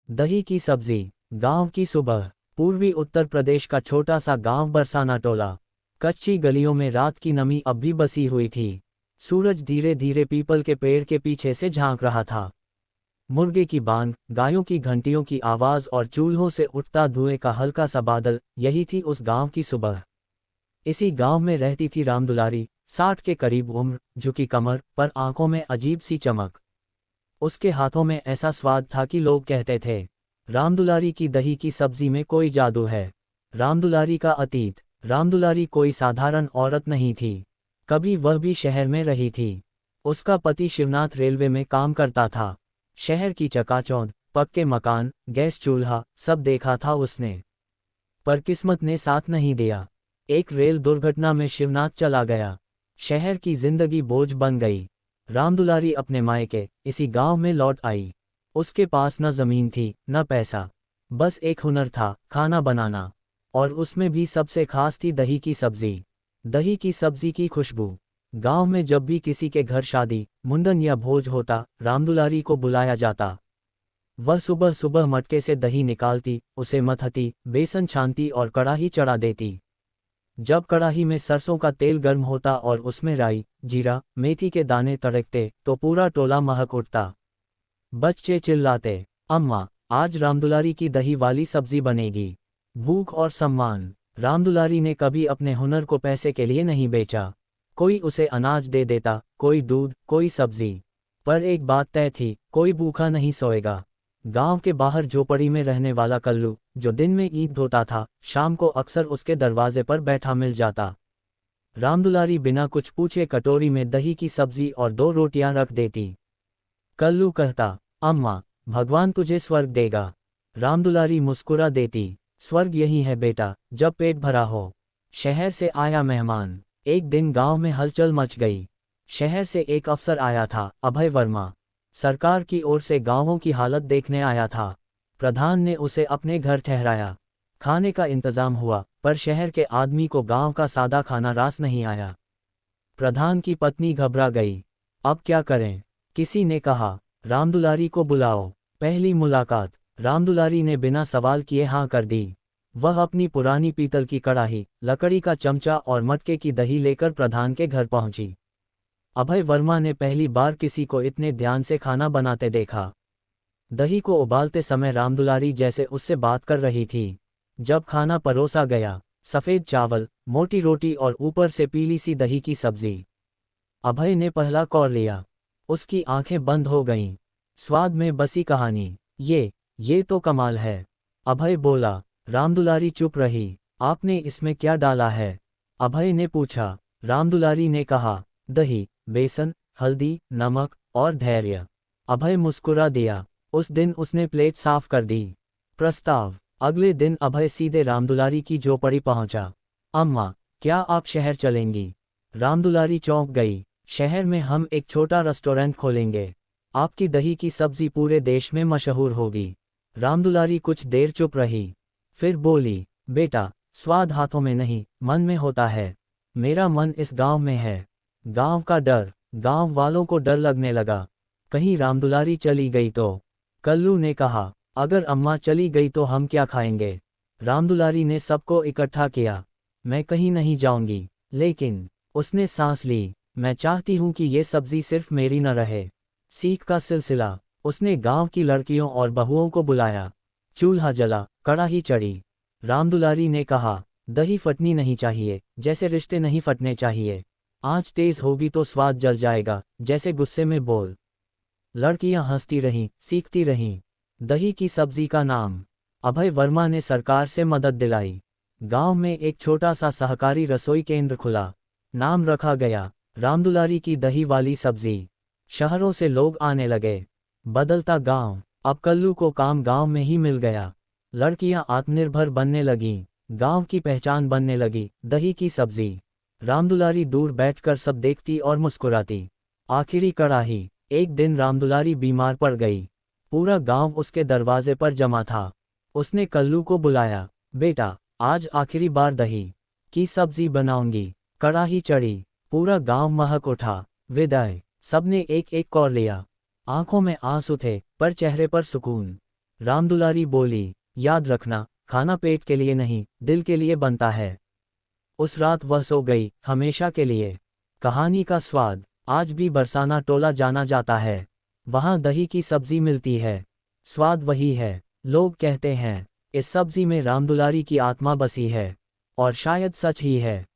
दही की सब्जी। गांव की सुबह। पूर्वी उत्तर प्रदेश का छोटा सा गांव बरसाना टोला। कच्ची गलियों में रात की नमी अब भी बसी हुई थी। सूरज धीरे धीरे पीपल के पेड़ के पीछे से झांक रहा था। मुर्गे की बांग, गायों की घंटियों की आवाज और चूल्हों से उठता धुएं का हल्का सा बादल, यही थी उस गांव की सुबह। इसी गांव में रहती थी रामदुलारी, 60 के करीब उम्र, झुकी कमर, पर आंखों में अजीब सी चमक। उसके हाथों में ऐसा स्वाद था कि लोग कहते थे, रामदुलारी की दही की सब्जी में कोई जादू है। रामदुलारी का अतीत। रामदुलारी कोई साधारण औरत नहीं थी। कभी वह भी शहर में रही थी। उसका पति शिवनाथ रेलवे में काम करता था। शहर की चकाचौंध, पक्के मकान, गैस चूल्हा, सब देखा था उसने। पर किस्मत ने साथ नहीं दिया। एक रेल दुर्घटना में शिवनाथ चला गया। शहर की जिंदगी बोझ बन गई। रामदुलारी अपने मायके, इसी गांव में लौट आई। उसके पास न जमीन थी, न पैसा। बस एक हुनर था, खाना बनाना। और उसमें भी सबसे खास थी दही की सब्जी। दही की सब्जी की खुशबू। गांव में जब भी किसी के घर शादी, मुंडन या भोज होता, रामदुलारी को बुलाया जाता। वह सुबह सुबह मटके से दही निकालती, उसे मथती, बेसन छानती और कढ़ाही चढ़ा देती। जब कढ़ाही में सरसों का तेल गर्म होता और उसमें राई, जीरा, मेथी के दाने तड़कते, तो पूरा टोला महक उठता। बच्चे चिल्लाते, अम्मा, आज रामदुलारी की दही वाली सब्जी बनेगी। भूख और सम्मान। रामदुलारी ने कभी अपने हुनर को पैसे के लिए नहीं बेचा। कोई उसे अनाज दे देता, कोई दूध, कोई सब्जी। पर एक बात तय थी, कोई भूखा नहीं सोएगा। गांव के बाहर झोपड़ी में रहने वाला कल्लू, जो दिन में ईंट ढोता था, शाम को अक्सर उसके दरवाजे पर बैठा मिल जाता। रामदुलारी बिना कुछ पूछे कटोरी में दही की सब्जी और 2 रोटियां रख देती। कल्लू कहता, अम्मा, भगवान तुझे स्वर्ग देगा। रामदुलारी मुस्कुरा देती, स्वर्ग यही है बेटा, जब पेट भरा हो। शहर से आया मेहमान। एक दिन गांव में हलचल मच गई। शहर से एक अफसर आया था, अभय वर्मा। सरकार की ओर से गांवों की हालत देखने आया था। प्रधान ने उसे अपने घर ठहराया। खाने का इंतजाम हुआ, पर शहर के आदमी को गांव का सादा खाना रास नहीं आया। प्रधान की पत्नी घबरा गई। अब क्या करें? किसी ने कहा, रामदुलारी को बुलाओ। पहली मुलाकात। रामदुलारी ने बिना सवाल किए हाँ कर दी। वह अपनी पुरानी पीतल की कड़ाही, लकड़ी का चमचा और मटके की दही लेकर प्रधान के घर पहुंची। अभय वर्मा ने पहली बार किसी को इतने ध्यान से खाना बनाते देखा। दही को उबालते समय रामदुलारी जैसे उससे बात कर रही थी। जब खाना परोसा गया, सफ़ेद चावल, मोटी रोटी और ऊपर से पीली सी दही की सब्जी। अभय ने पहला कौर लिया। उसकी आंखें बंद हो गईं। स्वाद में बसी कहानी। ये तो कमाल है। अभय बोला। रामदुलारी चुप रही। आपने इसमें क्या डाला है? अभय ने पूछा। रामदुलारी ने कहा, दही, बेसन, हल्दी, नमक और धैर्य। अभय मुस्कुरा दिया। उस दिन उसने प्लेट साफ कर दी। प्रस्ताव। अगले दिन अभय सीधे रामदुलारी की झोपड़ी पहुंचा। अम्मा, क्या आप शहर चलेंगी? रामदुलारी चौंक गई। शहर में हम एक छोटा रेस्टोरेंट खोलेंगे। आपकी दही की सब्जी पूरे देश में मशहूर होगी। रामदुलारी कुछ देर चुप रही। फिर बोली, बेटा, स्वाद हाथों में नहीं, मन में होता है। मेरा मन इस गांव में है। गांव का डर। गांव वालों को डर लगने लगा। कहीं रामदुलारी चली गई तो? कल्लू ने कहा, अगर अम्मा चली गई तो हम क्या खाएंगे? रामदुलारी ने सबको इकट्ठा किया। मैं कहीं नहीं जाऊंगी। लेकिन उसने सांस ली। मैं चाहती हूं कि ये सब्जी सिर्फ मेरी न रहे। सीख का सिलसिला। उसने गांव की लड़कियों और बहुओं को बुलाया। चूल्हा जला, कड़ाही चढ़ी। रामदुलारी ने कहा, दही फटनी नहीं चाहिए, जैसे रिश्ते नहीं फटने चाहिए। आंच तेज होगी तो स्वाद जल जाएगा, जैसे गुस्से में बोल। लड़कियां हंसती रहीं, सीखती रहीं। दही की सब्जी का नाम। अभय वर्मा ने सरकार से मदद दिलाई। गांव में एक छोटा सा सहकारी रसोई केंद्र खुला। नाम रखा गया, रामदुलारी की दही वाली सब्जी। शहरों से लोग आने लगे। बदलता गांव। अब कल्लू को काम गांव में ही मिल गया। लड़कियां आत्मनिर्भर बनने लगीं। गांव की पहचान बनने लगी, दही की सब्जी। रामदुलारी दूर बैठकर सब देखती और मुस्कुराती। आखिरी कड़ाही। एक दिन रामदुलारी बीमार पड़ गई। पूरा गांव उसके दरवाजे पर जमा था। उसने कल्लू को बुलाया। बेटा, आज आखिरी बार दही की सब्जी बनाऊंगी। कड़ाही चढ़ी। पूरा गांव महक उठा। विदाई। सबने एक एक कौर लिया। आंखों में आंसू थे, पर चेहरे पर सुकून। रामदुलारी बोली, याद रखना, खाना पेट के लिए नहीं, दिल के लिए बनता है। उस रात वह सो गई, हमेशा के लिए। कहानी का स्वाद। आज भी बरसाना टोला जाना जाता है। वहाँ दही की सब्जी मिलती है। स्वाद वही है। लोग कहते हैं, इस सब्जी में रामदुलारी की आत्मा बसी है। और शायद सच ही है।